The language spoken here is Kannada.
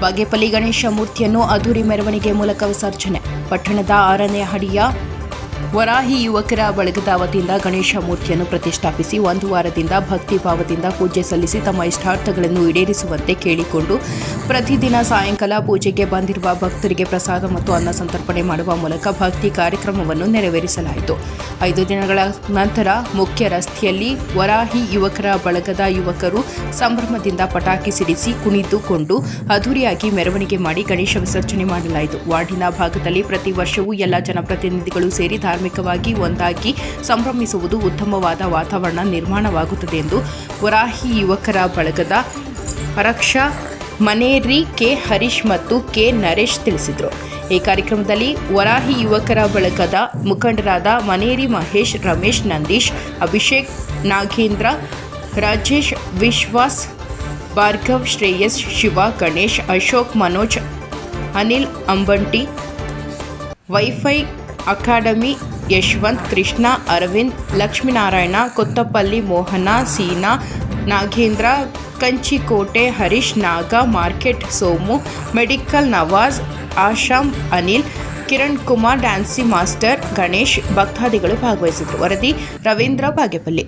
ಬಾಗೇಪಲ್ಲಿ ಗಣೇಶ ಮೂರ್ತಿಯನ್ನು ಅದ್ದೂರಿ ಮೆರವಣಿಗೆ ಮೂಲಕ ವಿಸರ್ಜನೆ. ಪಟ್ಟಣದ 6ನೇ ಹಡಿಯ ವರಾಹಿ ಯುವಕರ ಬಳಗದ ವತಿಯಿಂದ ಗಣೇಶ ಮೂರ್ತಿಯನ್ನು ಪ್ರತಿಷ್ಠಾಪಿಸಿ 1 ವಾರದಿಂದ ಭಕ್ತಿ ಭಾವದಿಂದ ಪೂಜೆ ಸಲ್ಲಿಸಿ ತಮ್ಮ ಇಷ್ಟಾರ್ಥಗಳನ್ನು ಈಡೇರಿಸುವಂತೆ ಕೇಳಿಕೊಂಡು ಪ್ರತಿದಿನ ಸಾಯಂಕಾಲ ಪೂಜೆಗೆ ಬಂದಿರುವ ಭಕ್ತರಿಗೆ ಪ್ರಸಾದ ಮತ್ತು ಅನ್ನ ಸಂತರ್ಪಣೆ ಮಾಡುವ ಮೂಲಕ ಭಕ್ತಿ ಕಾರ್ಯಕ್ರಮವನ್ನು ನೆರವೇರಿಸಲಾಯಿತು. 5 ದಿನಗಳ ನಂತರ ಮುಖ್ಯ ರಸ್ತೆಯಲ್ಲಿ ವರಾಹಿ ಯುವಕರ ಬಳಗದ ಯುವಕರು ಸಂಭ್ರಮದಿಂದ ಪಟಾಕಿ ಸಿಡಿಸಿ ಕುಣಿದುಕೊಂಡು ಅದ್ದೂರಿಯಾಗಿ ಮೆರವಣಿಗೆ ಮಾಡಿ ಗಣೇಶ ವಿಸರ್ಜನೆ ಮಾಡಲಾಯಿತು. ವಾರ್ಡಿನ ಭಾಗದಲ್ಲಿ ಪ್ರತಿ ವರ್ಷವೂ ಎಲ್ಲ ಜನಪ್ರತಿನಿಧಿಗಳು ಸೇರಿ ಧಾರ್ಮಿಕವಾಗಿ ಒಂದಾಗಿ ಸಂಭ್ರಮಿಸುವುದು ಉತ್ತಮವಾದ ವಾತಾವರಣ ನಿರ್ಮಾಣವಾಗುತ್ತದೆ ಎಂದು ವರಾಹಿ ಯುವಕರ ಬಳಗದ ಅಧ್ಯಕ್ಷ ಮನೇರಿ ಕೆ ಹರೀಶ್ ಮತ್ತು ಕೆ ನರೇಶ್ ತಿಳಿಸಿದರು. ಈ ಕಾರ್ಯಕ್ರಮದಲ್ಲಿ ವರಾಹಿ ಯುವಕರ ಬಳಗದ ಮುಖಂಡರಾದ Maneri Mahesh, Ramesh, Nandish, Abhishek, Nagendra, Rajesh, Vishwas, Bhargav, Shreyas, Shiva, Ganesh, Ashok, Manoj, Anil Ambanti, wifi academy, Yashwant, Krishna, Aravind, Lakshminarayana, Kothapalli, Mohana, Seena, Nagendra, Kanchikote, Harish, Naga, market, Somu, medical, Nawaz, Asham, Anil, Kiran Kumar, dance master, Ganesh ಭಕ್ತಾದಿಗಳು ಭಾಗವಹಿಸಿದರು. ವರದಿ ರವೀಂದ್ರ, ಬಾಗೇಪಲ್ಲಿ.